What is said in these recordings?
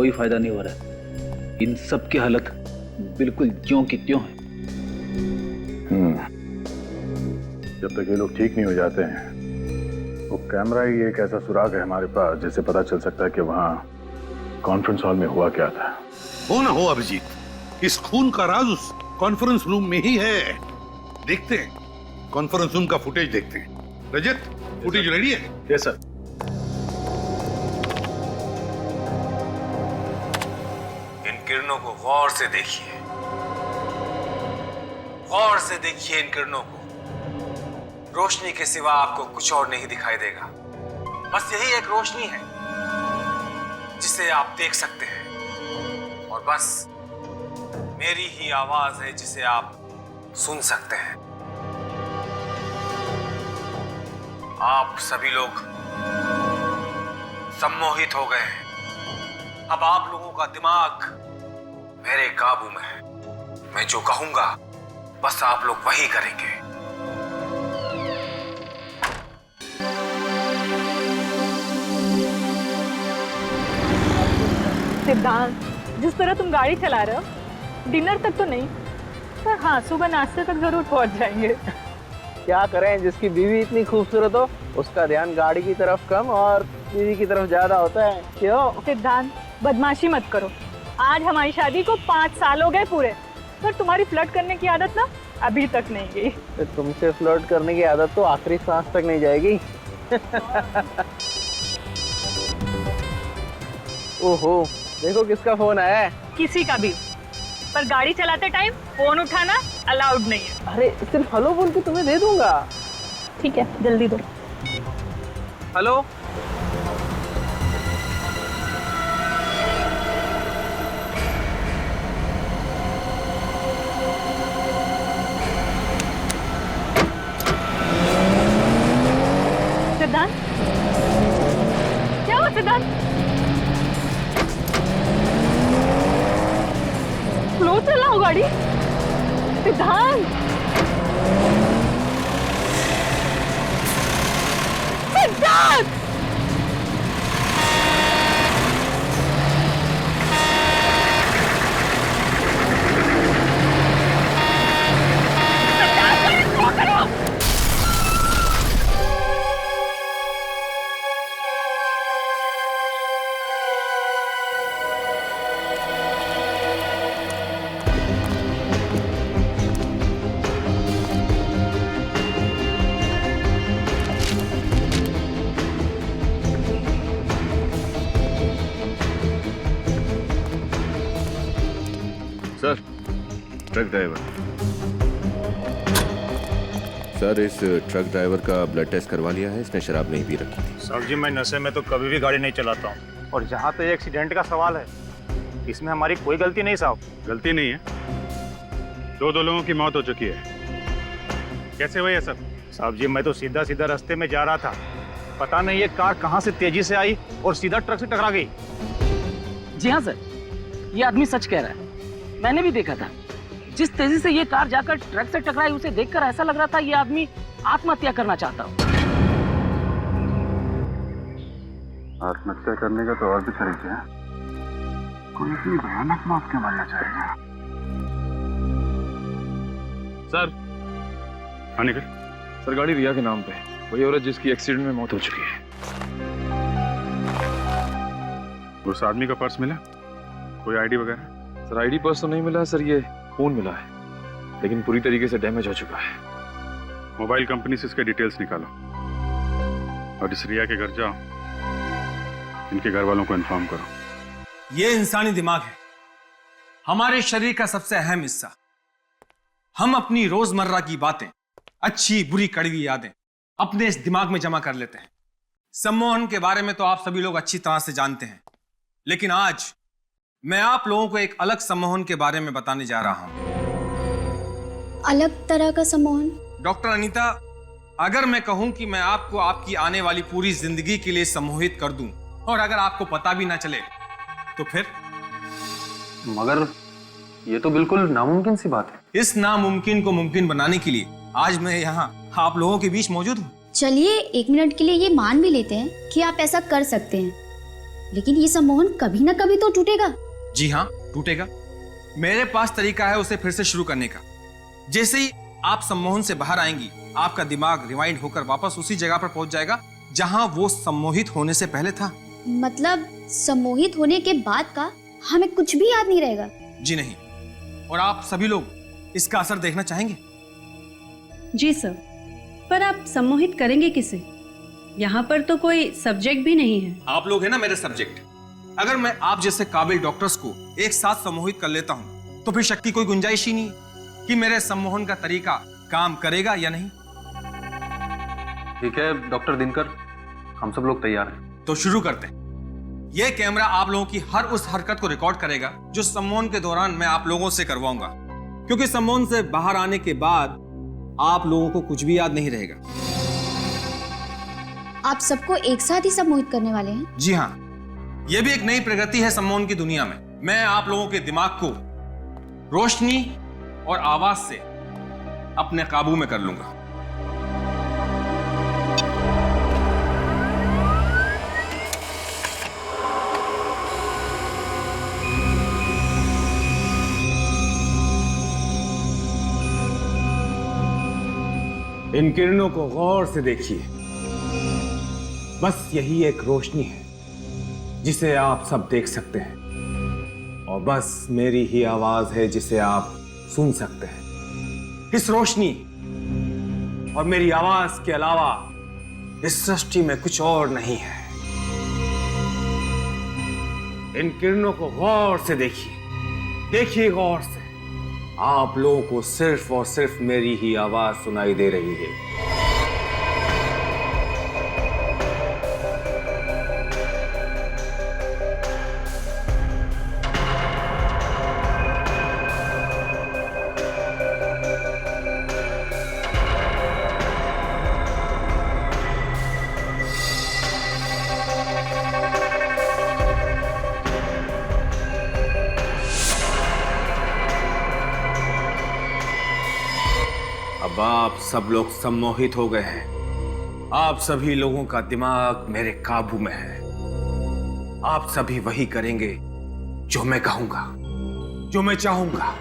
कोई फायदा नहीं हो रहा है। इन सब की हालत बिल्कुल ज्यों की त्यों है। जब तक ये लोग ठीक नहीं हो जाते हैं, वो कैमरा ही एक ऐसा सुराग है हमारे पास जिससे पता चल सकता है कि वहाँ कॉन्फ्रेंस हॉल में हुआ क्या था। हो ना हो अभिजीत, इस खून का राज उस कॉन्फ्रेंस रूम में ही है। देखते हैं, कॉन्फ्रेंस रूम का फुटेज देखते हैं। रजत, फुटेज रेडी है? Yes sir. इन किरणों को गौर से देखिए, गौर से देखिए इन किरणों को। रोशनी के सिवा आपको कुछ और नहीं दिखाई देगा। बस यही एक रोशनी है जिसे आप देख सकते हैं, और बस मेरी ही आवाज है जिसे आप सुन सकते हैं। आप सभी लोग सम्मोहित हो गए हैं। अब आप लोगों का दिमाग मेरे काबू में है। मैं जो कहूंगा बस आप लोग वही करेंगे। सिद्धांत, जिस तरह तुम गाड़ी चला रहे हो, डिनर तक तो नहीं, पर हाँ सुबह नाश्ते तक जरूर पहुंच जाएंगे। क्या करें, जिसकी बीवी इतनी खूबसूरत हो उसका ध्यान गाड़ी की तरफ कम और बीवी की तरफ ज्यादा होता है। क्यों? सिद्धांत, बदमाशी मत करो। आज हमारी शादी को 5 साल हो गए पूरे, पर तुम्हारी फ्लर्ट करने की आदत ना अभी तक नहीं गई। तो तुमसे फ्लर्ट करने की आदत तो आखिरी सांस तक नहीं जाएगी। ओहो, देखो किसका फोन आया है। किसी का भी, पर गाड़ी चलाते टाइम फोन उठाना अलाउड नहीं है। अरे सिर्फ हेलो बोल के तुम्हें दे दूंगा। ठीक है, जल्दी दो। हेलो, सिद्धांत, क्या हुआ सिद्धांत? स्लो चलाओ गाड़ी सिद्धांत। सिद्धांत, सर, ट्रक ड्राइवर। सर, इस ट्रक ड्राइवर का ब्लड टेस्ट करवा लिया है, इसने शराब नहीं पी रखी थी। सर जी, मैं नशे में तो कभी भी गाड़ी नहीं चलाता हूँ। और जहाँ पे एक्सीडेंट का सवाल है, इसमें हमारी कोई गलती नहीं साहब। गलती नहीं है, दो लोगों की मौत हो चुकी है। कैसे हुई है सब? साहब जी, मैं तो सीधा सीधा रास्ते में जा रहा था, पता नहीं ये कार कहाँ से तेजी से आई और सीधा ट्रक से टकरा गई। जी हाँ सर, ये आदमी सच कह रहा है, मैंने भी देखा था। जिस तेजी से ये कार जाकर ट्रक से टकराई, उसे देखकर ऐसा लग रहा था ये आदमी आत्महत्या करना चाहता हो। आत्महत्या करने का तो और भी तरीके हैं। कोई इतनी भयानक मौत क्यों मरना चाहेगा? सर, हाँ निकल। सर, गाड़ी रिया के नाम पे, वही औरत जिसकी एक्सीडेंट में मौत हो चुकी है। उस आदमी का पर्स मिला? कोई आईडी वगैरह? सर, आईडी पर्स तो नहीं मिला सर, ये फोन मिला है, लेकिन पूरी तरीके से डैमेज हो चुका है। मोबाइल कंपनी से इसके डिटेल्स निकालो और इस रिया के घर जाओ, इनके घर वालों को इन्फॉर्म करो। यह इंसानी दिमाग है, हमारे शरीर का सबसे अहम हिस्सा। हम अपनी रोजमर्रा की बातें, अच्छी बुरी कड़वी यादें अपने इस दिमाग में जमा कर लेते हैं। सम्मोहन के बारे में तो आप सभी लोग अच्छी तरह से जानते हैं, लेकिन आज मैं आप लोगों को एक अलग सम्मोहन के बारे में बताने जा रहा हूं। अलग तरह का सम्मोहन? डॉक्टर अनीता, अगर मैं कहूं कि मैं आपको आपकी आने वाली पूरी जिंदगी के लिए सम्मोहित कर दूं, और अगर आपको पता भी ना चले तो फिर? मगर ये तो बिल्कुल नामुमकिन सी बात है। इस नामुमकिन को मुमकिन बनाने के लिए आज मैं यहाँ आप लोगों के बीच मौजूद हूँ। चलिए 1 मिनट के लिए ये मान भी लेते हैं कि आप ऐसा कर सकते हैं, लेकिन ये सम्मोहन कभी ना कभी तो टूटेगा। जी हाँ, टूटेगा। मेरे पास तरीका है उसे फिर से शुरू करने का। जैसे ही आप सम्मोहन से बाहर आएंगी, आपका दिमाग रिवाइंड होकर वापस उसी जगह पर पहुंच जाएगा जहां वो सम्मोहित होने से पहले था। मतलब सम्मोहित होने के बाद का हमें कुछ भी याद नहीं रहेगा? जी नहीं। और आप सभी लोग इसका असर देखना चाहेंगे? जी सर, पर आप सम्मोहित करेंगे किसे? यहाँ पर तो कोई सब्जेक्ट भी नहीं है। आप लोग हैं ना मेरे सब्जेक्ट। अगर मैं आप जैसे काबिल डॉक्टर्स को एक साथ सम्मोहित कर लेता हूं तो फिर शक की कोई गुंजाइश ही नहीं है कि मेरे सम्मोहन का तरीका काम करेगा या नहीं। ठीक है डॉक्टर दिनकर, हम सब लोग तैयार हैं। तो शुरू करते हैं। यह कैमरा आप लोगों की हर उस हरकत को रिकॉर्ड करेगा जो सम्मोहन के दौरान मैं आप लोगों से करवाऊंगा, क्योंकि सम्मोहन से बाहर आने के बाद आप लोगों को कुछ भी याद नहीं रहेगा। आप सबको एक साथ ही सम्मोहित करने वाले हैं? जी हाँ, यह भी एक नई प्रगति है सम्मोहन की दुनिया में। मैं आप लोगों के दिमाग को रोशनी और आवाज से अपने काबू में कर लूंगा। इन किरणों को गौर से देखिए। बस यही एक रोशनी है जिसे आप सब देख सकते हैं, और बस मेरी ही आवाज है जिसे आप सुन सकते हैं। इस रोशनी और मेरी आवाज के अलावा इस सृष्टि में कुछ और नहीं है। इन किरणों को गौर से देखिए, देखिए गौर से। आप लोगों को सिर्फ और सिर्फ मेरी ही आवाज सुनाई दे रही है। अब आप सब लोग सम्मोहित हो गए हैं। आप सभी लोगों का दिमाग मेरे काबू में है। आप सभी वही करेंगे जो मैं कहूंगा, जो मैं चाहूंगा।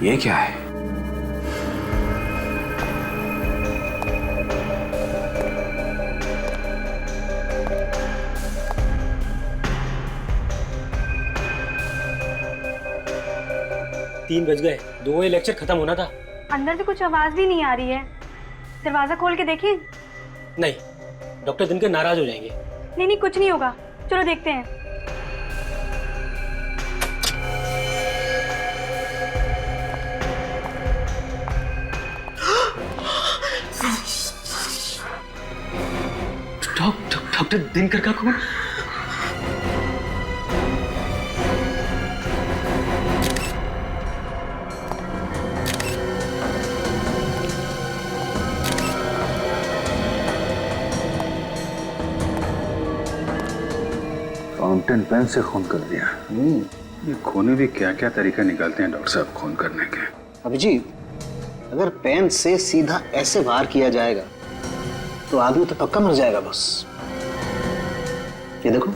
ये क्या है? तीन बज गए, 2 बजे लेक्चर खत्म होना था। अंदर से कुछ आवाज भी नहीं आ रही है। दरवाजा खोल के देखिए। नहीं, डॉक्टर दिनकर नाराज हो जाएंगे। नहीं नहीं, कुछ नहीं होगा, चलो देखते हैं। डॉक्टर दिनकर का खून? फाउंटेन पेन से खून कर दिया। ये खून भी क्या क्या तरीके निकालते हैं डॉक्टर साहब खून करने के। अभिजीत, अगर पेन से सीधा ऐसे वार किया जाएगा तो आदमी तो पक्का मर जाएगा बस। ये देखो,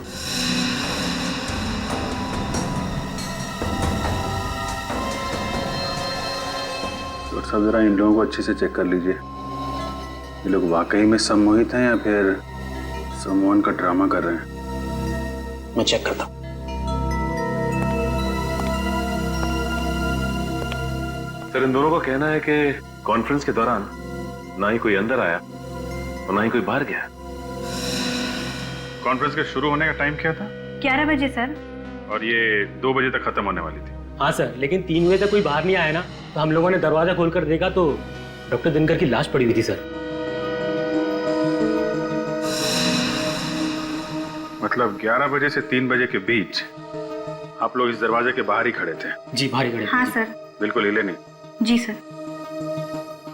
डॉक्टर साहब जरा इन लोगों को अच्छे से चेक कर लीजिए। ये लोग वाकई में सम्मोहित हैं या फिर सम्मोहन का ड्रामा कर रहे हैं। मैं चेक करता हूं। सर, इन दोनों का कहना है कि कॉन्फ्रेंस के दौरान ना ही कोई अंदर आया और ना ही कोई बाहर गया। कॉन्फ्रेंस के शुरू होने का टाइम क्या था? 11 बजे सर। और ये 2 बजे तक खत्म होने वाली थी। हाँ सर, लेकिन 3 बजे तक कोई बाहर नहीं आया ना, तो हम लोगों ने दरवाजा खोलकर देखा तो डॉक्टर दिनकर की लाश पड़ी हुई थी सर। मतलब 11 बजे से 3 बजे के बीच आप लोग इस दरवाजे के बाहर ही खड़े थे? जी, बाहर ही खड़े। हाँ सर। बिल्कुल हिले नहीं? जी सर।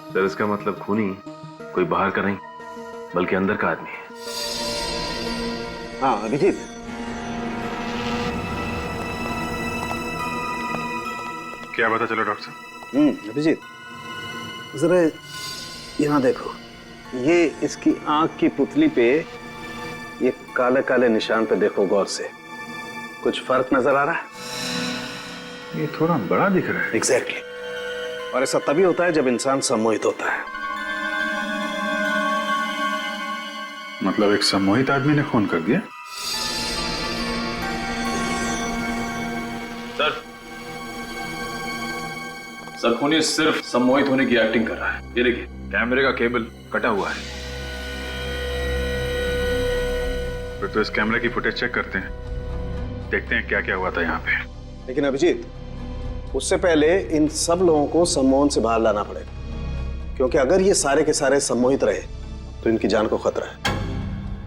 सर, इसका मतलब खूनी कोई बाहर का नहीं बल्कि अंदर का आदमी है। हाँ अभिजीत, क्या पता चला डॉक्टर साहब? अभिजीत, जरा यहाँ देखो, ये इसकी आंख की पुतली पे ये काले काले निशान पे देखो गौर से। कुछ फर्क नजर आ रहा है? ये थोड़ा बड़ा दिख रहा है। एग्जैक्टली। और ऐसा तभी होता है जब इंसान सम्मोहित होता है। मतलब एक सम्मोहित आदमी ने खून कर दिया? सर खूनी सिर्फ सम्मोहित होने की एक्टिंग कर रहा है। ये देखिए, कैमरे का केबल कटा हुआ है। फिर तो इस कैमरे की फुटेज चेक करते हैं, देखते हैं क्या क्या हुआ था यहाँ पे। लेकिन अभिजीत, उससे पहले इन सब लोगों को सम्मोहन से बाहर लाना पड़ेगा, क्योंकि अगर ये सारे के सारे सम्मोहित रहे तो इनकी जान को खतरा है।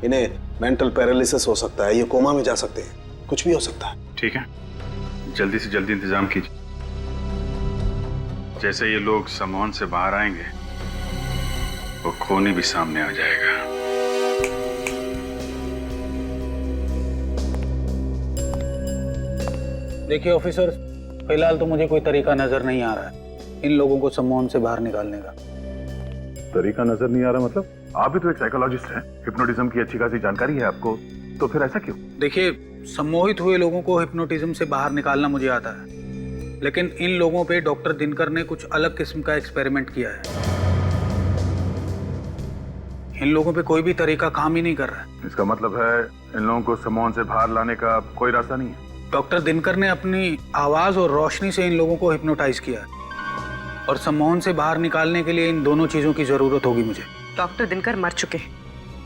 इन्हें मेंटल पैरालिसिस हो सकता है, ये कोमा में जा सकते हैं, कुछ भी हो सकता है। ठीक है, जल्दी से जल्दी इंतजाम कीजिए। जैसे ये लोग सम्मोहन से बाहर आएंगे, वो खूनी भी सामने आ जाएगा। देखिए ऑफिसर, फिलहाल तो मुझे कोई तरीका नजर नहीं आ रहा है इन लोगों को सम्मोहन से बाहर निकालने का। तरीका नजर नहीं आ रहा मतलब? आप भी तो एक साइकोलॉजिस्ट हैं, हिप्नोटिज्म की अच्छी खासी जानकारी है आपको, तो फिर ऐसा क्यों? देखिए, सम्मोहित हुए लोगों को हिप्नोटिज्म से बाहर निकालना मुझे आता है, लेकिन इन लोगों पे डॉक्टर दिनकर ने कुछ अलग किस्म का एक्सपेरिमेंट किया है। इन लोगों पे कोई भी तरीका काम ही नहीं कर रहा है। इसका मतलब है इन लोगों को सम्मोहन से बाहर लाने का कोई रास्ता नहीं है? डॉक्टर दिनकर ने अपनी आवाज और रोशनी से इन लोगों को हिप्नोटाइज किया है, और सम्मोहन से बाहर निकालने के लिए इन दोनों चीजों की जरूरत होगी मुझे। डॉक्टर दिनकर मर चुके हैं,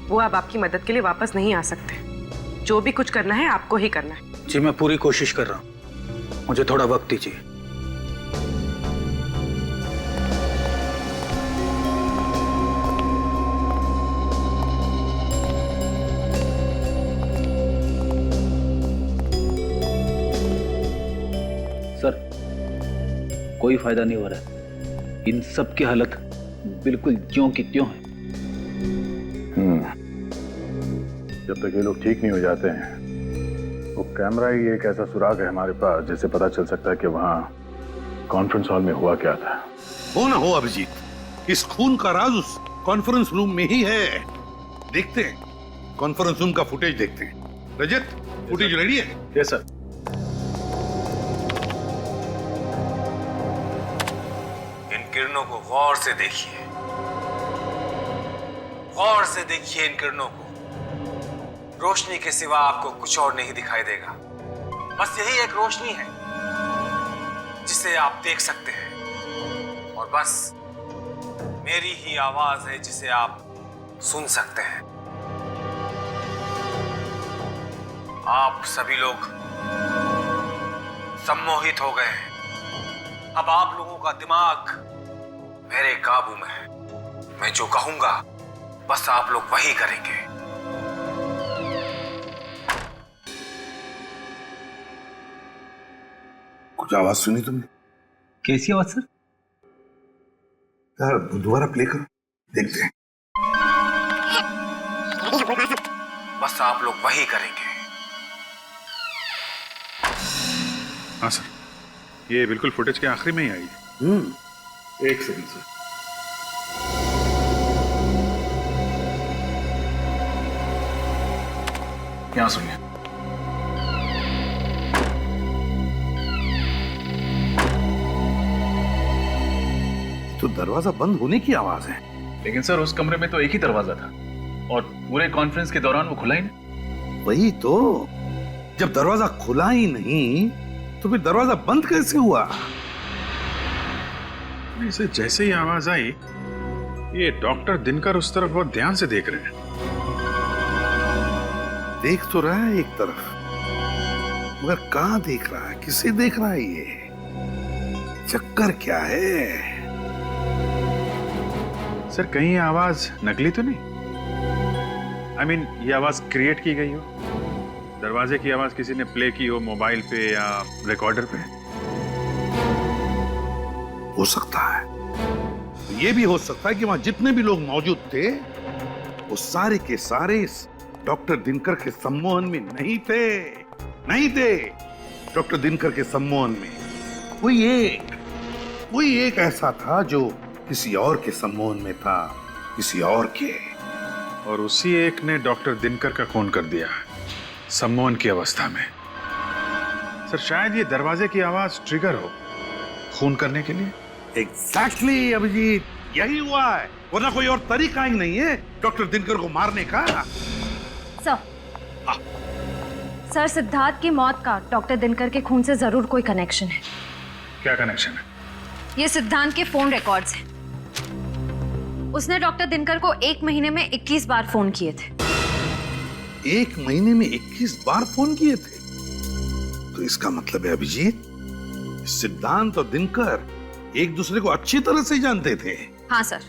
वो अब आपकी मदद के लिए वापस नहीं आ सकते। जो भी कुछ करना है आपको ही करना है। जी, मैं पूरी कोशिश कर रहा हूँ, मुझे थोड़ा वक्त दीजिए। सर, कोई फायदा नहीं हो रहा है। इन सब की हालत बिल्कुल ज्यों की त्यों है। जब तक ये लोग ठीक नहीं हो जाते हैं, वो कैमरा ही एक ऐसा सुराग है हमारे पास जिससे पता चल सकता है कि वहां कॉन्फ्रेंस हॉल में हुआ क्या था। हो ना हो अभिजीत, इस खून का राज उस कॉन्फ्रेंस रूम में ही है। देखते हैं, कॉन्फ्रेंस रूम का फुटेज देखते हैं। रजत, फुटेज रेडी है? Yes sir. इन किरणों को गौर से देखिए, गौर से देखिए इन किरणों को। रोशनी के सिवा आपको कुछ और नहीं दिखाई देगा। बस यही एक रोशनी है जिसे आप देख सकते हैं, और बस मेरी ही आवाज है जिसे आप सुन सकते हैं। आप सभी लोग सम्मोहित हो गए हैं। अब आप लोगों का दिमाग मेरे काबू में है। मैं जो कहूंगा बस आप लोग वही करेंगे। कुछ आवाज सुनी तुमने? कैसी आवाज सर? यार दोबारा प्ले करो, देखते हैं। बस आप लोग वही करेंगे। हाँ सर, ये बिल्कुल फुटेज के आखिरी में ही आई है। एक सेकंड सर। यहाँ सुनिए। तो दरवाजा बंद होने की आवाज है। लेकिन सर उस कमरे में तो एक ही दरवाजा था, और पूरे कॉन्फ्रेंस के दौरान वो खुला ही नहीं। वही तो, जब दरवाजा खुला ही नहीं तो फिर दरवाजा बंद कैसे हुआ? इसे जैसे ही आवाज आई, ये डॉक्टर दिनकर उस तरफ बहुत ध्यान से देख रहे हैं। देख तो रहा है एक तरफ, मगर कहां देख रहा है, किसे देख रहा है? ये चक्कर क्या है? सर कहीं ये आवाज नकली तो नहीं? I mean, ये आवाज क्रिएट की गई हो? दरवाजे की आवाज किसी ने प्ले की हो मोबाइल पे या रिकॉर्डर पे? हो सकता है। ये भी हो सकता है कि वहां जितने भी लोग मौजूद थे वो सारे के सारे डॉक्टर दिनकर के सम्मोहन में नहीं थे। डॉक्टर दिनकर के सम्मोहन में कोई एक ऐसा था जो किसी और के सम्मोहन में था, किसी और के। और उसी एक ने डॉक्टर दिनकर का खून कर दिया सम्मोहन की अवस्था में। सर शायद ये दरवाजे की आवाज ट्रिगर हो खून करने के लिए। एग्जैक्टली अभिजीत, यही हुआ है, वरना कोई और तरीका ही नहीं है डॉक्टर दिनकर को मारने का। सर सिद्धार्थ की मौत का डॉक्टर दिनकर के खून से जरूर कोई कनेक्शन है। क्या कनेक्शन है? ये सिद्धांत के फोन रिकॉर्ड्स हैं। उसने डॉक्टर दिनकर को 1 महीने में 21 बार फोन किए थे। 1 महीने में 21 बार फोन किए थे? तो इसका मतलब है अभिजीत, सिद्धांत और दिनकर एक दूसरे को अच्छी तरह से जानते थे। हाँ सर,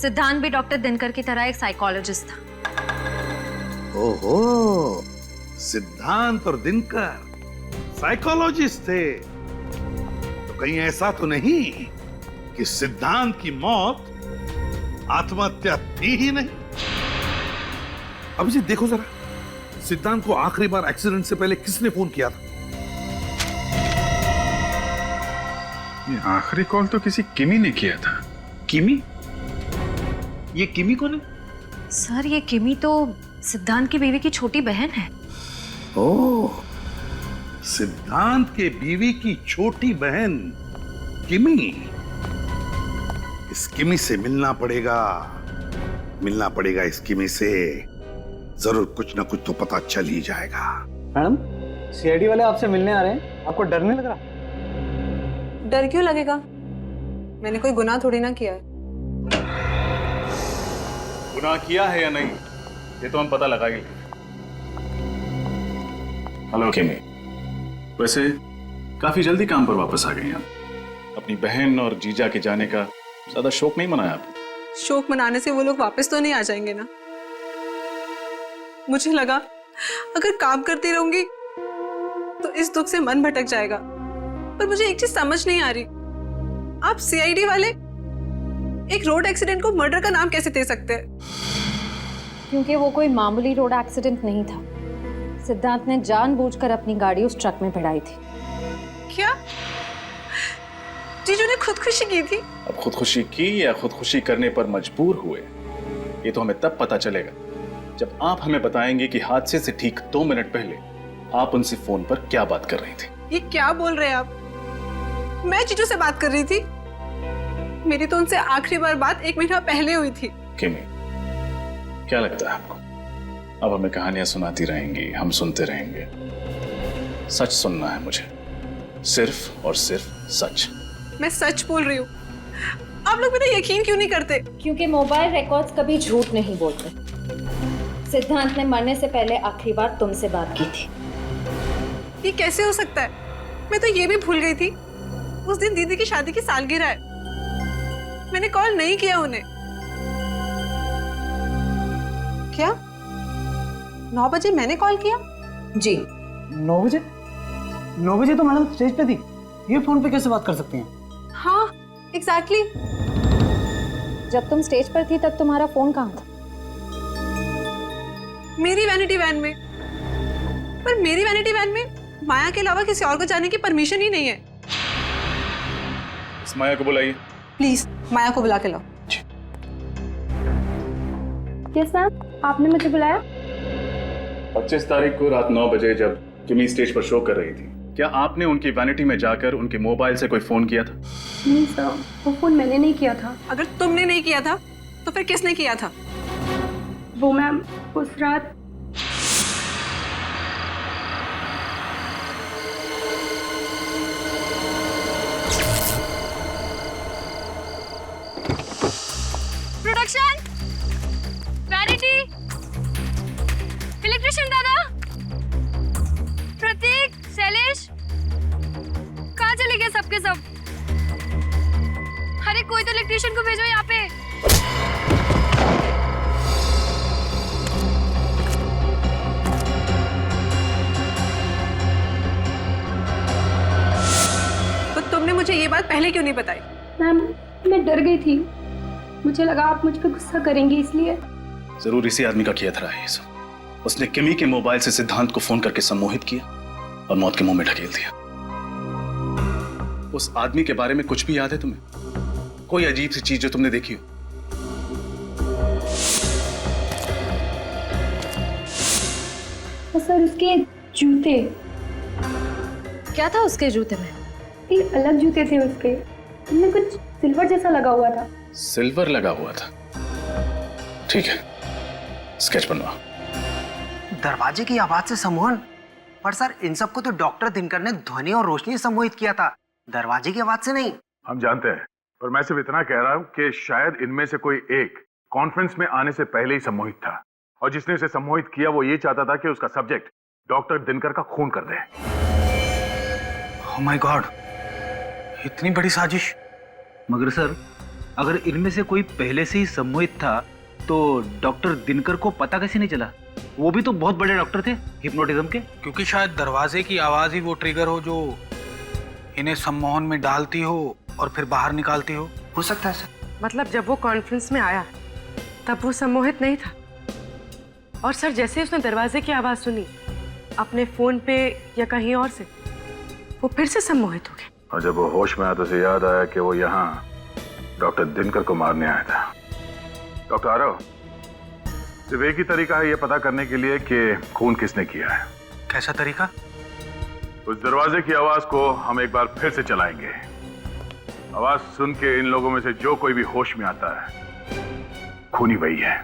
सिद्धांत भी डॉक्टर दिनकर की तरह एक साइकोलॉजिस्ट था। ओहो, सिद्धांत और दिनकर साइकोलॉजिस्ट थे। तो कहीं ऐसा तो नहीं कि सिद्धांत की मौत आत्महत्या थी ही नहीं? अभिजीत देखो जरा, सिद्धांत को आखिरी बार एक्सीडेंट से पहले किसने फोन किया था? ये आखिरी कॉल तो किसी किमी ने किया था। किमी? ये किमी कौन है? सर ये किमी तो सिद्धांत की बीवी की छोटी बहन है। ओह, सिद्धांत के बीवी की छोटी बहन किमी। इस किमी से मिलना पड़ेगा इस किमी से। जरूर कुछ ना कुछ तो पता चल ही जाएगा। मैडम, सीआईडी वाले आपसे मिलने आ रहे हैं, आपको डर नहीं लग रहा? डर क्यों लगेगा? मैंने कोई गुनाह थोड़ी ना किया है। गुनाह किया है या नहीं ये तो हम पता लगाएंगे। हेलो किमी, वैसे काफी जल्दी काम पर वापस आ गए हैं। अपनी बहन और जीजा के जाने का ज्यादा शौक नहीं मनाया आपने? शौक मनाने से वो लोग वापस तो नहीं आ जाएंगे ना। मुझे लगा अगर काम करती रहूंगी तो इस दुख से मन भटक जाएगा, पर मुझे एक चीज समझ नहीं आ रही, आप सीआईडी वाले एक रोड एक्सीडेंट को मर्डर का नाम कैसे दे सकते हैं? क्योंकि वो कोई मामूली रोड एक्सीडेंट नहीं था। सिद्धांत ने जानबूझकर अपनी गाड़ी उस ट्रक में भिड़ाई थी। क्या जीजू ने खुदकुशी की थी? अब खुदकुशी की या खुदकुशी करने पर मजबूर हुए, ये तो हमें तब पता चलेगा जब आप हमें बताएंगे कि हादसे से ठीक 2 मिनट पहले आप उनसे फोन पर क्या बात कर रही थी। ये क्या बोल रहे हैं आप? मैं जीजू से बात कर रही थी। मेरी तो उनसे आखिरी बार बात 1 महीना पहले हुई थी। किमी, क्या लगता है आपको? अब हमें कहानियां सुनाती रहेंगी, हम सुनते रहेंगे। सच सुनना है मुझे, सिर्फ और सिर्फ सच। मैं सच बोल रही हूँ। आप लोग मेरा यकीन क्यों नहीं करते? क्योंकि मोबाइल रिकॉर्ड्स कभी झूठ नहीं बोलते। सिद्धांत ने मरने से पहले आखिरी बार तुमसे बात की थी। ये कैसे हो सकता है? मैं तो ये भी भूल गई थी उस दिन दीदी की शादी की सालगिरह है। मैंने कॉल नहीं किया उन्हें। क्या 9 बजे मैंने कॉल किया? जी 9 बजे? 9 बजे तो मैडम स्टेज पे थी, ये फोन पे कैसे बात कर सकती हैं? हाँ एग्जैक्टली। जब तुम स्टेज पर थी तब तुम्हारा फोन कहाँ था? मेरी वैनिटी वैन में। पर मेरी वैनिटी वैन में माया के अलावा किसी और को जाने की परमिशन ही नहीं है। इस माया को बुलाइए प्लीज, माया को बुला के लाओ। यस मैम, आपने मुझे बुलाया? 25 तारीख को रात 9 बजे जब किमी स्टेज पर शो कर रही थी, क्या आपने उनकी वैनिटी में जाकर उनके मोबाइल से कोई फोन किया था? नहीं सर, वो फोन मैंने नहीं किया था। अगर तुमने नहीं किया था तो फिर किसने किया था? वो मैम उस रात प्रोडक्शन, वैनिटी, इलेक्ट्रिशियन दादा, प्रतीक, शैलेश, कहाँ चले गए सबके सब? अरे कोई तो इलेक्ट्रिशियन को भेजो यहाँ पे। तो तुमने मुझे ये बात पहले क्यों नहीं बताई? मैम मैं डर गई थी, मुझे लगा आप मुझ पर गुस्सा करेंगी इसलिए। जरूर इसी आदमी का किया था ये सब। उसने किमी के मोबाइल से सिद्धांत को फोन करके सम्मोहित किया और मौत के मुंह में ढकेल दिया। उस आदमी के बारे में कुछ भी याद है तुम्हें? कोई अजीब सी चीज जो तुमने देखी हो? सर उसके जूते। क्या था उसके जूते में? अलग जूते थे उसके, उनमें कुछ सिल्वर जैसा लगा हुआ था। सिल्वर लगा हुआ था? ठीक है, स्केच बनवा। दरवाजे की आवाज से सम्मोहन? पर सर इन सबको तो डॉक्टर दिनकर ने ध्वनि और रोशनी से सम्मोहित किया था, दरवाजे की आवाज से नहीं। हम जानते हैं, पर मैं सिर्फ इतना कह रहा हूं कि शायद इनमें से कोई एक कॉन्फ्रेंस में आने से पहले ही सम्मोहित था, और जिसने उसे सम्मोहित किया वो ये चाहता था कि उसका सब्जेक्ट डॉक्टर दिनकर का खून कर दे। ओह माय गॉड, इतनी बड़ी साजिश। मगर सर, अगर इनमें से कोई पहले से ही सम्मोहित था तो डॉक्टर दिनकर को पता कैसे नहीं चला? वो भी तो बहुत बड़े डॉक्टर थे हिप्नोटिज्म के। क्योंकि शायद दरवाजे की आवाज ही वो ट्रिगर हो जो इन्हें सम्मोहन में डालती हो और फिर बाहर निकालती हो सकता है सर। मतलब जब वो कॉन्फ्रेंस में आया तब वो सम्मोहित नहीं था, और सर जैसे ही उसने दरवाजे की आवाज सुनी अपने फोन पे या कहीं और से, वो फिर से सम्मोहित हो गए। और जब वो होश में आया तो उसे याद आया कि वो यहाँ डॉक्टर दिनकर को मारने आया था। डॉक्टर आरव, सिर्फ एक ही तरीका है ये पता करने के लिए कि खून किसने किया है। कैसा तरीका? उस दरवाजे की आवाज को हम एक बार फिर से चलाएंगे। आवाज सुन के इन लोगों में से जो कोई भी होश में आता है, खूनी वही है।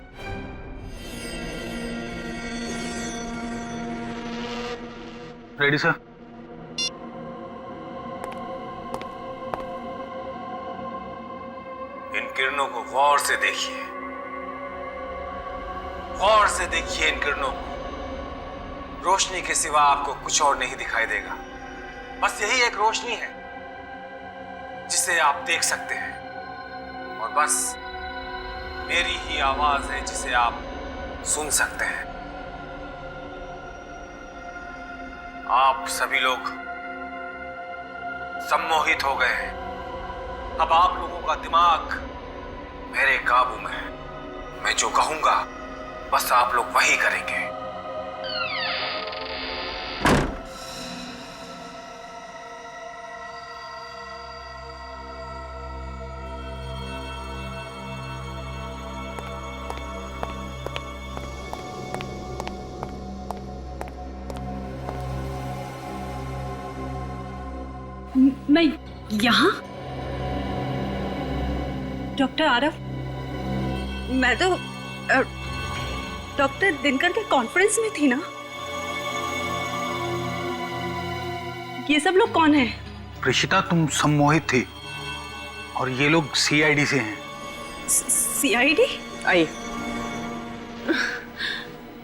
Ready sir? इन किरणों को गौर से देखिए, गौर से देखिए इन किरणों को। रोशनी के सिवा आपको कुछ और नहीं दिखाई देगा। बस यही एक रोशनी है जिसे आप देख सकते हैं, और बस मेरी ही आवाज है जिसे आप सुन सकते हैं। आप सभी लोग सम्मोहित हो गए हैं। अब आप लोगों का दिमाग मेरे काबू में है। मैं जो कहूंगा बस आप लोग वही करेंगे। मैं यहाँ? डॉक्टर आरव, मैं तो डॉक्टर दिनकर के कॉन्फ्रेंस में थी ना। ये सब लोग कौन है? प्रिशिता, तुम सम्मोहित थी और ये लोग सीआईडी से हैं। सीआईडी? आई।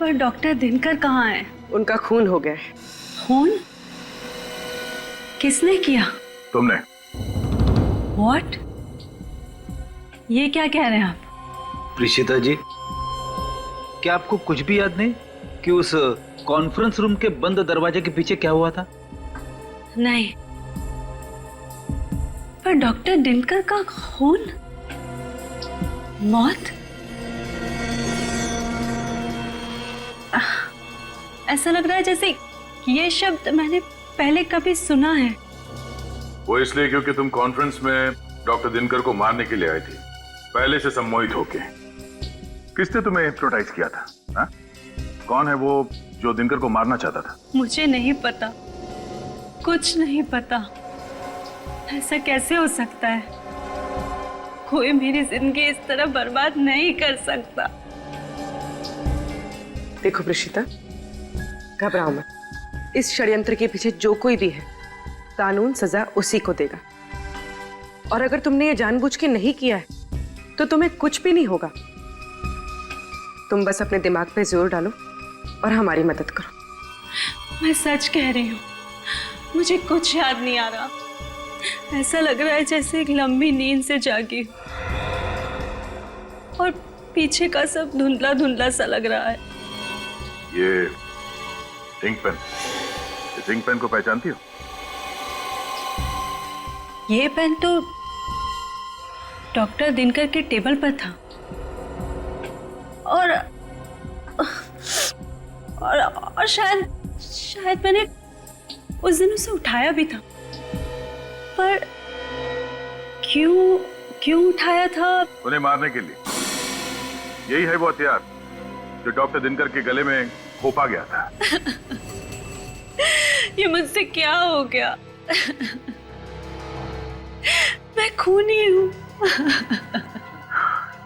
पर डॉक्टर दिनकर कहाँ है? उनका खून हो गया है। खून? किसने किया? तुमने। What? ये क्या कह रहे हैं आप? प्रिशिता जी, क्या आपको कुछ भी याद नहीं कि उस कॉन्फ्रेंस रूम के बंद दरवाजे के पीछे क्या हुआ था? नहीं, पर डॉक्टर दिनकर का खून, मौत, ऐसा लग रहा है जैसे ये शब्द मैंने पहले कभी सुना है। वो इसलिए क्योंकि तुम कॉन्फ्रेंस में डॉक्टर दिनकर को मारने के लिए आई थी, पहले से सम्मोहित होके। किसने तुम्हें हिप्नोटाइज किया था? हा? कौन है वो जो दिनकर को मारना चाहता था? मुझे नहीं पता, कुछ नहीं पता। ऐसा कैसे हो सकता है? कोई मेरी जिंदगी इस तरह बर्बाद नहीं कर सकता। देखो प्रिशिता, घबराओ मत। इस षड्यंत्र के पीछे जो कोई भी है, कानून सजा उसी को देगा। और अगर तुमने ये जानबूझ के नहीं किया है तो तुम्हें कुछ भी नहीं होगा। तुम बस अपने दिमाग पे जोर डालो और हमारी मदद करो। मैं सच कह रही हूँ, मुझे कुछ याद नहीं आ रहा। ऐसा लग रहा है जैसे एक लंबी नींद से जागी और पीछे का सब धुंधला धुंधला सा लग रहा है। ये इंक पेन, इस इंक पेन को पहचानती हो? ये पेन तो डॉक्टर दिनकर के टेबल पर था और शायद मैंने उस दिन उसे उठाया भी था, पर क्यों उठाया था? उन्हें मारने के लिए। यही है वो हथियार जो डॉक्टर दिनकर के गले में खोपा गया था। ये मुझसे क्या हो गया? मैं खूनी हूँ।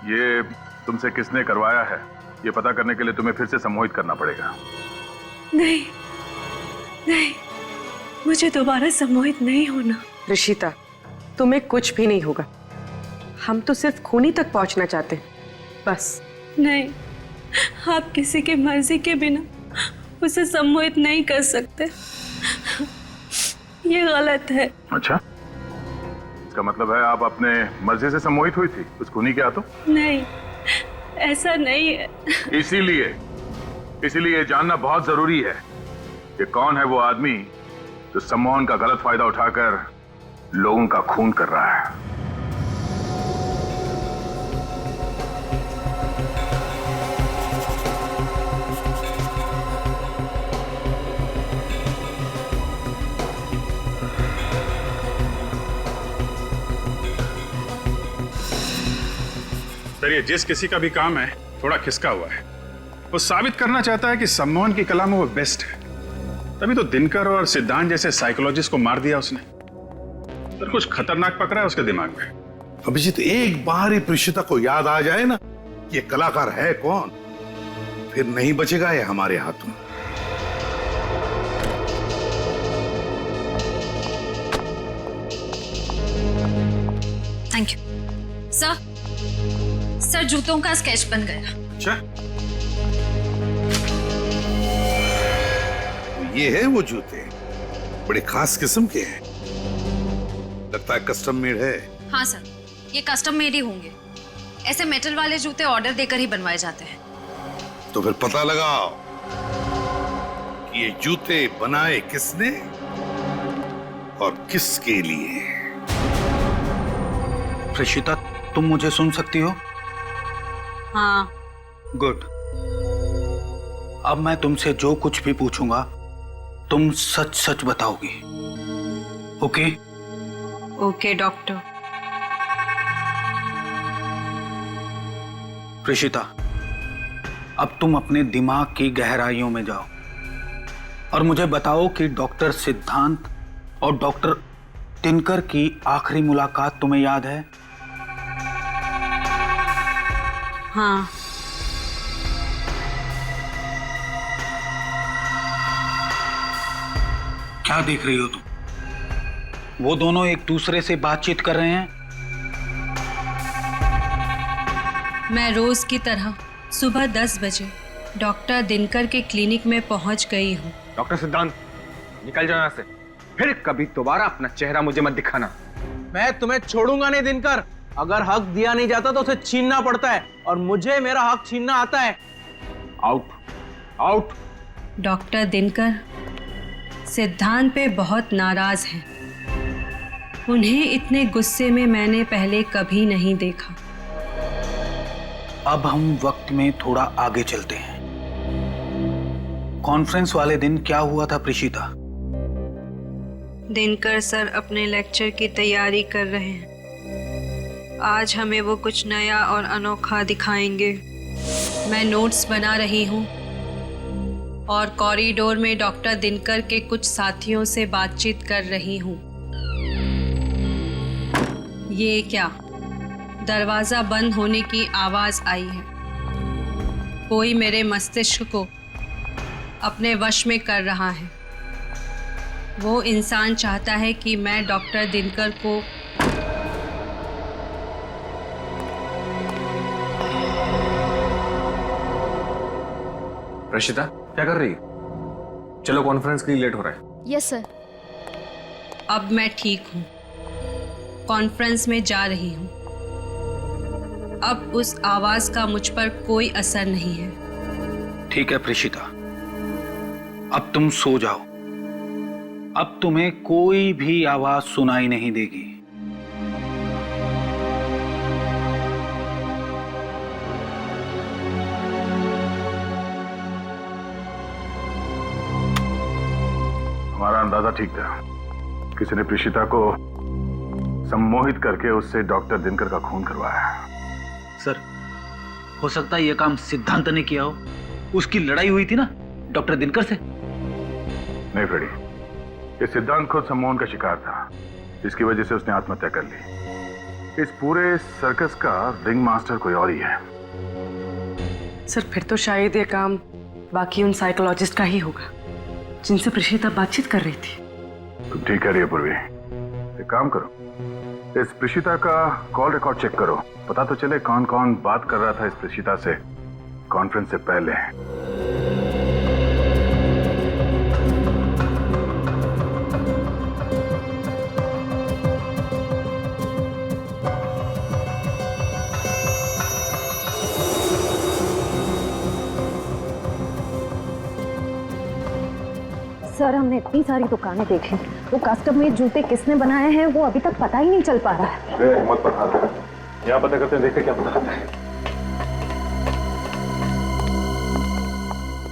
ये तुमसे किसने करवाया है, ये पता करने के लिए तुम्हें फिर से सम्मोहित करना पड़ेगा। नहीं, मुझे दोबारा सम्मोहित नहीं होना। ऋषिता, तुम्हें कुछ भी नहीं होगा। हम तो सिर्फ खूनी तक पहुंचना चाहते हैं, बस। नहीं, आप किसी की मर्जी के बिना उसे सम्मोहित नहीं कर सकते। ये गलत है। अच्छा, इसका मतलब है आप अपने मर्जी से सम्मोहित हुई थी उस खूनी के हाथों? नहीं, ऐसा नहीं है। इसीलिए जानना बहुत जरूरी है कि कौन है वो आदमी जो सम्मोहन का गलत फायदा उठाकर लोगों का खून कर रहा है। सर, ये जिस किसी का भी काम है थोड़ा खिसका हुआ है। वो साबित करना चाहता है कि सम्मोहन की कला में वो बेस्ट है। तभी तो दिनकर और सिद्धांत जैसे साइकोलॉजिस्ट को मार दिया उसने। सर, कुछ खतरनाक पकड़ा है उसके दिमाग में। अभिजीत, एक बार ही प्रीशिता को याद आ जाए ना ये कलाकार है कौन, फिर नहीं बचेगा ये हमारे हाथों। थैंक यू सर, जूतों का स्केच बन गया। अच्छा, ये है वो जूते, बड़े खास किस्म के हैं। लगता है कस्टम मेड है। हाँ सर, ये कस्टम मेड ही होंगे। ऐसे मेटल वाले जूते ऑर्डर देकर ही बनवाए जाते हैं। तो फिर पता लगाओ कि ये जूते बनाए किसने और किसके लिए। ऋषिता, तुम मुझे सुन सकती हो? हाँ। गुड। अब मैं तुमसे जो कुछ भी पूछूंगा तुम सच सच बताओगी, ओके? Okay doctor. ऋषिता, अब तुम अपने दिमाग की गहराइयों में जाओ और मुझे बताओ कि डॉक्टर सिद्धांत और डॉक्टर दिनकर की आखिरी मुलाकात तुम्हें याद है? हाँ। क्या देख रही हो तुम? वो दोनों एक दूसरे से बातचीत कर रहे हैं। मैं रोज की तरह सुबह 10 बजे डॉक्टर दिनकर के क्लिनिक में पहुंच गई हूँ। डॉक्टर सिद्धांत, निकल जाओ यहाँ से। फिर कभी दोबारा अपना चेहरा मुझे मत दिखाना। मैं तुम्हें छोड़ूंगा नहीं दिनकर। अगर हक दिया नहीं जाता तो उसे छीनना पड़ता है, और मुझे मेरा हक छीनना आता है। Out, out. डॉक्टर दिनकर सिद्धांत पे बहुत नाराज हैं। उन्हें इतने गुस्से में मैंने पहले कभी नहीं देखा। अब हम वक्त में थोड़ा आगे चलते हैं। कॉन्फ्रेंस वाले दिन क्या हुआ था प्रीशिता? दिनकर सर अपने लेक्चर की तैयारी कर रहे हैं। आज हमें वो कुछ नया और अनोखा दिखाएंगे। मैं नोट्स बना रही हूँ और कॉरिडोर में डॉक्टर दिनकर के कुछ साथियों से बातचीत कर रही हूँ। ये क्या? दरवाजा बंद होने की आवाज आई है। कोई मेरे मस्तिष्क को अपने वश में कर रहा है। वो इंसान चाहता है कि मैं डॉक्टर दिनकर को रशिदा, क्या कर रही है? चलो, कॉन्फ्रेंस के लिए लेट हो रहा है। Yes sir. अब मैं ठीक हूँ। कॉन्फ्रेंस में जा रही हूँ। अब उस आवाज का मुझ पर कोई असर नहीं है। ठीक है प्रीशिता, अब तुम सो जाओ। अब तुम्हें कोई भी आवाज सुनाई नहीं देगी। हमारा अंदाजा ठीक था। किसी ने प्रीशिता को सम्मोहित करके उससे डॉक्टर दिनकर का खून करवाया। सर, हो सकता है ये काम सिद्धांत ने किया हो। उसकी लड़ाई हुई थी ना डॉक्टर दिनकर से। नहीं फ्रेडी, ये सिद्धांत खुद सम्मोहन का शिकार था, जिसकी वजह से उसने आत्महत्या कर ली। इस पूरे सर्कस का रिंग मास्टर कोई और ही है। सर, फिर तो शायद ये काम बाकी उन साइकोलॉजिस्ट का ही होगा जिनसे प्रीशिता बातचीत कर रही थी। तुम ठीक कह रही है पूर्वी। एक काम करो, इस प्रीशिता का कॉल रिकॉर्ड चेक करो, पता तो चले कौन कौन बात कर रहा था इस प्रीशिता से कॉन्फ्रेंस से पहले। सर, हमने इतनी सारी दुकानें देखी, वो कस्टम मेड जूते किसने बनाए हैं वो अभी तक पता ही नहीं चल पा रहा है। मत पता, यहाँ पता करते हैं, देखते क्या पता करते हैं।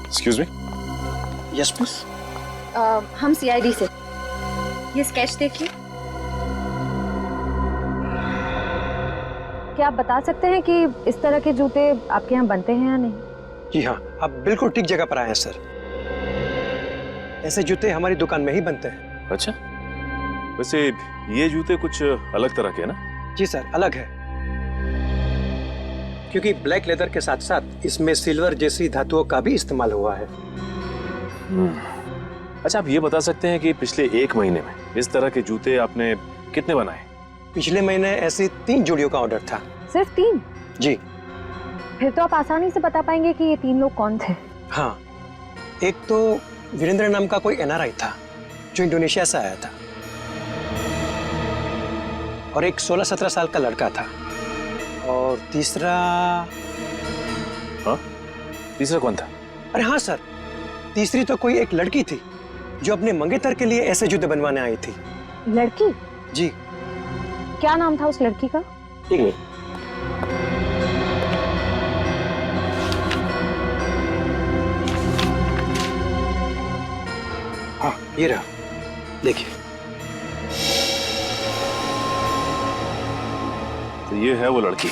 Excuse me. Yes please. हम सीआईडी से। ये स्केच देखिए। क्या आप बता सकते हैं कि इस तरह के जूते आपके यहाँ बनते हैं या नहीं? जी हाँ, आप बिल्कुल ठीक जगह पर आए हैं सर। ऐसे जूते हमारी दुकान में ही बनते हैं। अच्छा, वैसे ये जूते कुछ अलग तरह के हैं ना? जी सर, अलग है, क्योंकि ब्लैक लेदर के साथ साथ इसमें सिल्वर जैसी धातुओं का भी इस्तेमाल हुआ है। अच्छा, आप ये बता सकते हैं कि पिछले 1 महीने में इस तरह के जूते आपने कितने बनाए? पिछले महीने ऐसी 3 जोड़ियों का ऑर्डर था। सिर्फ 3? जी। फिर तो आप आसानी से बता पाएंगे कि ये 3 लोग कौन थे। हाँ, एक तो वीरेंद्र नाम का कोई एनआरआई था जो इंडोनेशिया से आया था, और एक 16-17 साल का लड़का था, और तीसरा। हाँ? तीसरा कौन था? अरे हाँ सर, तीसरी तो कोई एक लड़की थी जो अपने मंगेतर के लिए ऐसे जूते बनवाने आई थी। लड़की? जी। क्या नाम था उस लड़की का? ठीक है। हाँ, ये रहा, देखिए। तो ये है वो लड़की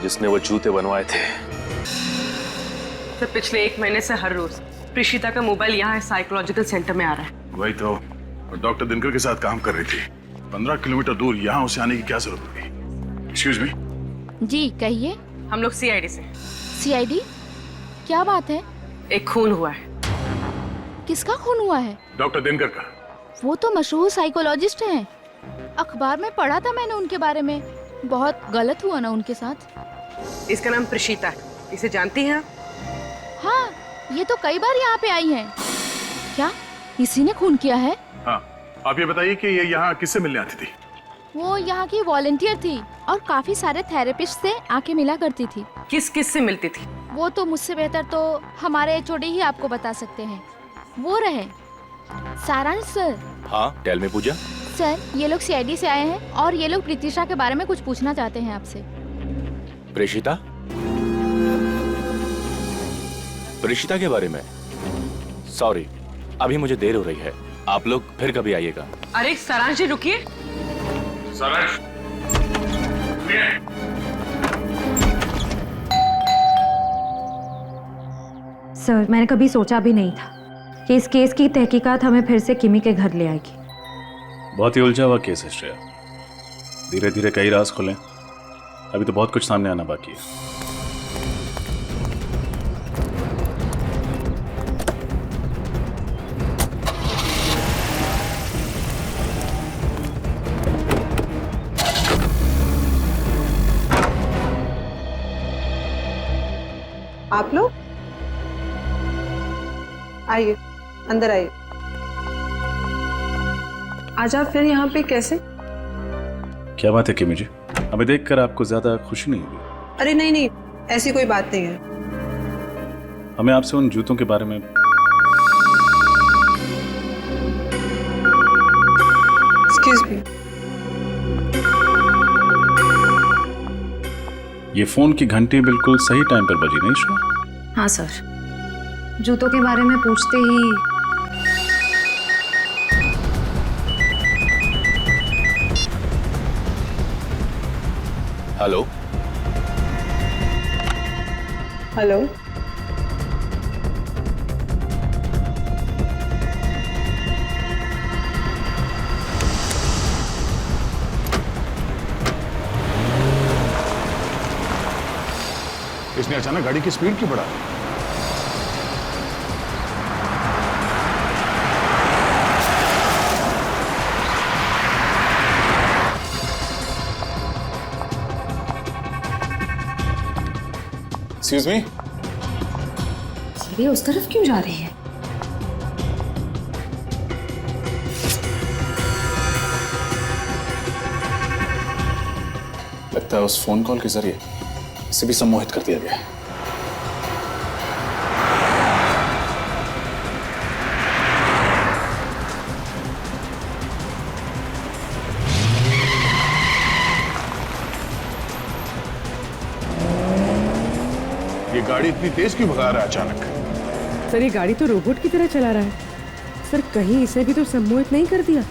जिसने वो जूते बनवाए थे। सर, पिछले 1 महीने से हर रोज प्रीशिता का मोबाइल यहाँ साइकोलॉजिकल सेंटर में आ रहा है। वही तो, डॉक्टर दिनकर के साथ काम कर रही थी। 15 किलोमीटर दूर यहाँ उसे आने की क्या जरूरत होगी? Excuse me. जी कहिए। हम लोग सीआईडी से। सीआईडी? क्या बात है? एक खून हुआ है। किसका खून हुआ है? डॉक्टर दिनकर का। वो तो मशहूर साइकोलॉजिस्ट हैं। अखबार में पढ़ा था मैंने उनके बारे में। बहुत गलत हुआ ना उनके साथ। इसका नाम प्रीशिता है, इसे जानती हैं आप? हाँ, ये तो कई बार यहाँ पे आई हैं। क्या इसी ने खून किया है? हाँ, आप ये बताइए कि ये यहाँ किससे मिलने आती थी? वो यहाँ की वॉलंटियर थी और काफी सारे थेरेपिस्ट से आके मिला करती थी। किस किस से मिलती थी? वो तो मुझसे बेहतर तो हमारे एचओडी ही आपको बता सकते हैं। वो रहे सारांश सर। हाँ, टेल मी पूजा। सर, ये लोग सीआईडी से आए हैं और ये लोग प्रीतिशा के बारे में कुछ पूछना चाहते हैं आपसे। प्रीशिता? प्रीशिता के बारे में? सॉरी, अभी मुझे देर हो रही है, आप लोग फिर कभी आइएगा। अरे सारांश जी, रुकिए। सारांश, सर, मैंने कभी सोचा भी नहीं था कि इस केस की तहकीकात हमें फिर से किमी के घर ले आएगी। बहुत ही उलझा हुआ केस है श्रेया, धीरे धीरे कई राज खुले, अभी तो बहुत कुछ सामने आना बाकी है। आप लोग आइए, अंदर आइए। आज आप फिर यहाँ पे कैसे? क्या बात है किमी जी, हमें देखकर आपको ज्यादा खुशी नहीं हुई? अरे नहीं नहीं, ऐसी कोई बात नहीं है। हमें आपसे उन जूतों के बारे में। Excuse me. ये फोन की घंटी बिल्कुल सही टाइम पर बजी नहीं श्रेया? हाँ सर, जूतों के बारे में पूछते ही हेलो हेलो। इसने अचानक गाड़ी की स्पीड क्यों बढ़ा? एक्सक्यूज मी, ये उस तरफ क्यों जा रही है? लगता है उस फोन कॉल के जरिए इसे भी सम्मोहित कर दिया गया है। ये गाड़ी इतनी तेज क्यों भगा रहा है अचानक? सर ये गाड़ी तो रोबोट की तरह चला रहा है। सर कहीं इसे भी तो सम्मोहित नहीं कर दिया?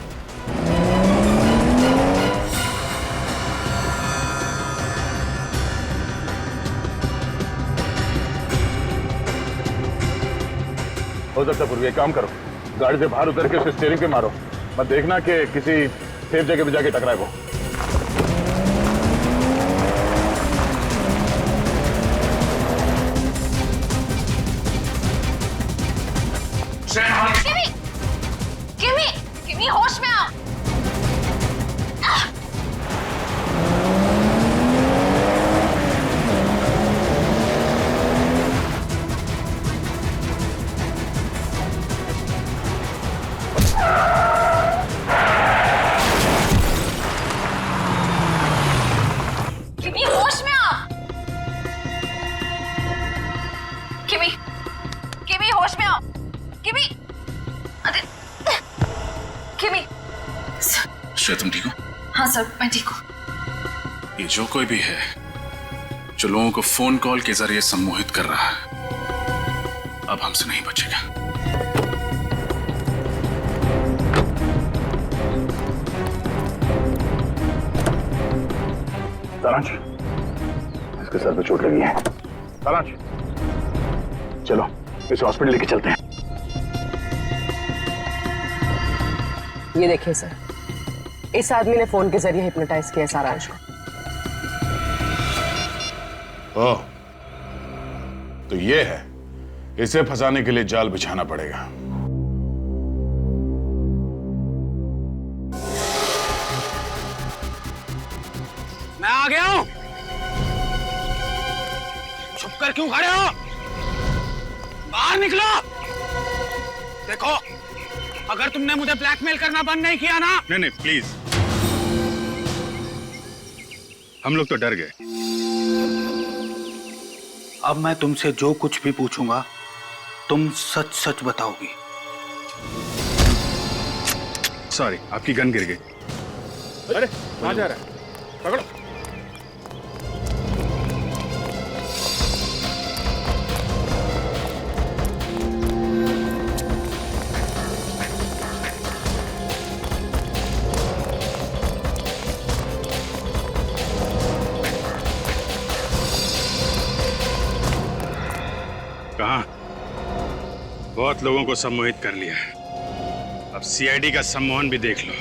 हो सकता पूर्वी, एक काम करो, गाड़ी से बाहर उतर के उसके स्टीयरिंग पे मारो, मत देखना कि किसी सेफ जगह पे जाके टकराए वो। किमी होश में आओ। किमी होश में आओ। किमी होश में आओ। किमी किमी। श्रेया तुम ठीक हो? हाँ सर मैं ठीक हूँ। ये जो कोई भी है जो लोगों को फोन कॉल के जरिए सम्मोहित कर रहा है, अब हमसे नहीं बचेगा। सारांश, इसके सर पे चोट लगी है। सारांश, चलो इसे हॉस्पिटल लेके चलते हैं। ये देखिए सर, इस आदमी ने फोन के जरिए हिप्नोटाइज किया सारांश को। ओह, तो ये है, इसे फंसाने के लिए जाल बिछाना पड़ेगा। मैं आ गया हूं। छुप कर क्यों खड़े हो? बाहर निकलो। देखो, अगर तुमने मुझे ब्लैकमेल करना बंद नहीं किया ना। नहीं प्लीज, हम लोग तो डर गए। अब मैं तुमसे जो कुछ भी पूछूंगा तुम सच सच बताओगी। सॉरी, आपकी गन गिर गई। अरे कहां जा रहा है? पकड़ो। कहां? बहुत लोगों को सम्मोहित कर लिया है, अब सीआईडी का सम्मोहन भी देख लो।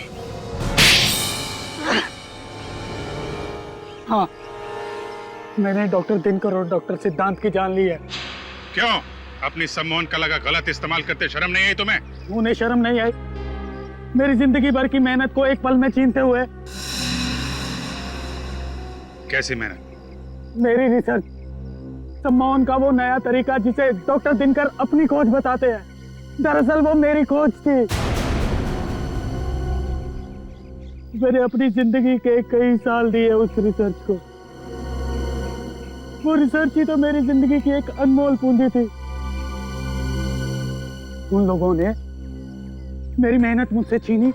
हाँ, मैंने डॉक्टर दिनकर और डॉक्टर सिद्धांत की जान ली है। क्यों? अपनी सम्मोहन कला का गलत इस्तेमाल करते शर्म नहीं आई तुम्हें? उन्हें शर्म नहीं आई? मेरी जिंदगी भर की मेहनत को एक पल में छीनते हुए। कैसी मेहनत? मेरी रिसर्च, सम्मोहन का वो नया तरीका जिसे डॉक्टर दिनकर अपनी खोज बताते हैं, दरअसल वो मेरी खोज थी। मैंने अपनी जिंदगी के कई साल दिए उस रिसर्च को। वो रिसर्च ही तो मेरी जिंदगी की एक अनमोल पूंजी थी। उन लोगों ने मेरी मेहनत मुझसे छीनी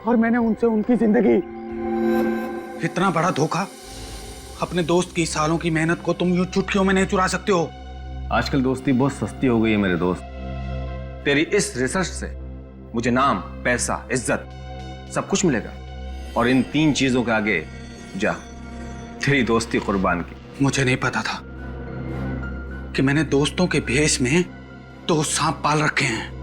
और मैंने उनसे उनकी जिंदगी। इतना बड़ा धोखा, अपने दोस्त की सालों की मेहनत को तुम यूं चुटकियों में नहीं चुरा सकते हो। आजकल दोस्ती बहुत सस्ती हो गई है मेरे दोस्त। तेरी इस रिसर्च से मुझे नाम, पैसा, इज्जत सब कुछ मिलेगा, और इन 3 चीजों के आगे जा तेरी दोस्ती कुर्बान की। मुझे नहीं पता था कि मैंने दोस्तों के भेष में 2 सांप पाल रखे हैं।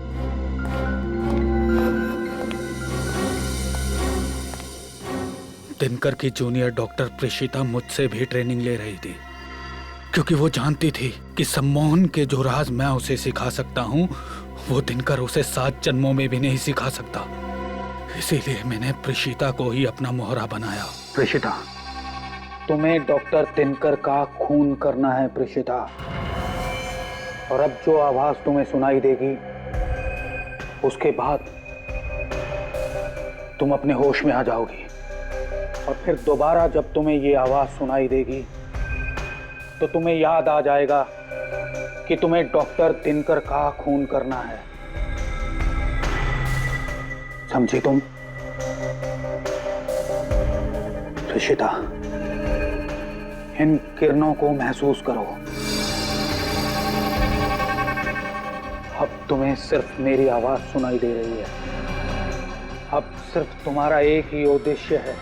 दिनकर की जूनियर डॉक्टर प्रेषिता मुझसे भी ट्रेनिंग ले रही थी, क्योंकि वो जानती थी कि सम्मोहन के जो राज मैं उसे सिखा सकता हूँ वो दिनकर उसे 7 जन्मों में भी नहीं सिखा सकता। इसीलिए मैंने प्रेषिता को ही अपना मोहरा बनाया। प्रेषिता, तुम्हें डॉक्टर दिनकर का खून करना है प्रेषिता। और अब जो आवाज तुम्हें सुनाई देगी उसके बाद तुम अपने होश में आ जाओगी। और फिर दोबारा जब तुम्हें ये आवाज सुनाई देगी तो तुम्हें याद आ जाएगा कि तुम्हें डॉक्टर दिनकर का खून करना है। समझी तुम? प्रेषिता, इन किरणों को महसूस करो। अब तुम्हें सिर्फ मेरी आवाज सुनाई दे रही है। अब सिर्फ तुम्हारा एक ही उद्देश्य है,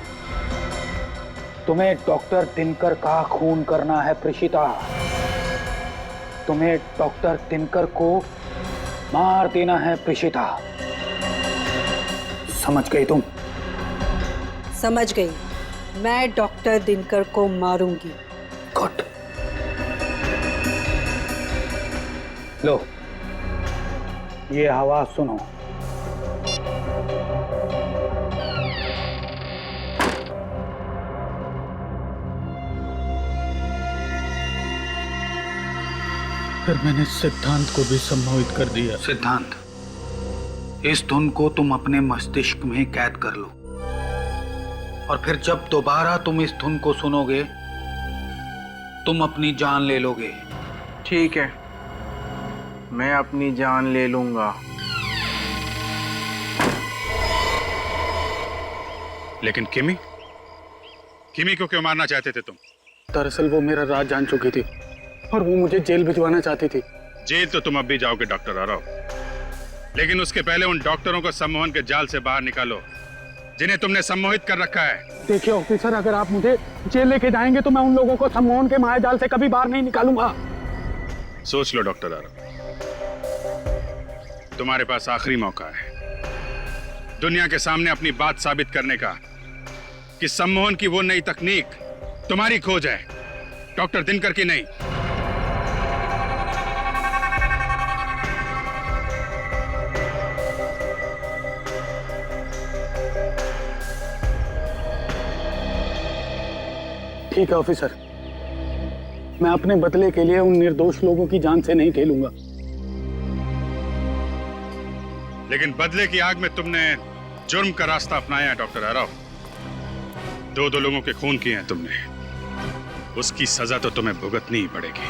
तुम्हें डॉक्टर दिनकर का खून करना है प्रेषिता। तुम्हें डॉक्टर दिनकर को मार देना है प्रेषिता। समझ गई तुम? समझ गई। मैं डॉक्टर दिनकर को मारूंगी। गुड। लो, ये आवाज सुनो। फिर मैंने सिद्धांत को भी सम्मोहित कर दिया। सिद्धांत, इस धुन को तुम अपने मस्तिष्क में कैद कर लो, और फिर जब दोबारा तुम इस धुन को सुनोगे तुम अपनी जान ले लोगे। ठीक है, मैं अपनी जान ले लूंगा। लेकिन किमी को क्यों मारना चाहते थे तुम? दरअसल वो मेरा राज जान चुकी थी और वो मुझे जेल भिजवाना चाहती थी। जेल तो तुम अब भी जाओगे डॉक्टर आरव, लेकिन उसके पहले उन डॉक्टरों को सम्मोहन के जाल से बाहर निकालो जिन्हें तुमने सम्मोहित कर रखा है। देखिए ऑफिसर, अगर आप मुझे जेल लेके जाएंगे तो मैं उन लोगों को सम्मोहन के माया जाल से कभी बाहर नहीं निकालूंगा। सोच लो डॉक्टर आरव, तुम्हारे पास आखिरी मौका है दुनिया के सामने अपनी बात साबित करने का कि सम्मोहन की वो नई तकनीक तुम्हारी खोज है, डॉक्टर दिनकर की नहीं। ठीक है ऑफिसर, मैं अपने बदले के लिए उन निर्दोष लोगों की जान से नहीं खेलूंगा। लेकिन बदले की आग में तुमने जुर्म का रास्ता अपनाया है डॉक्टर आरव। 2 लोगों के खून किए हैं तुमने, उसकी सजा तो तुम्हें भुगतनी ही पड़ेगी।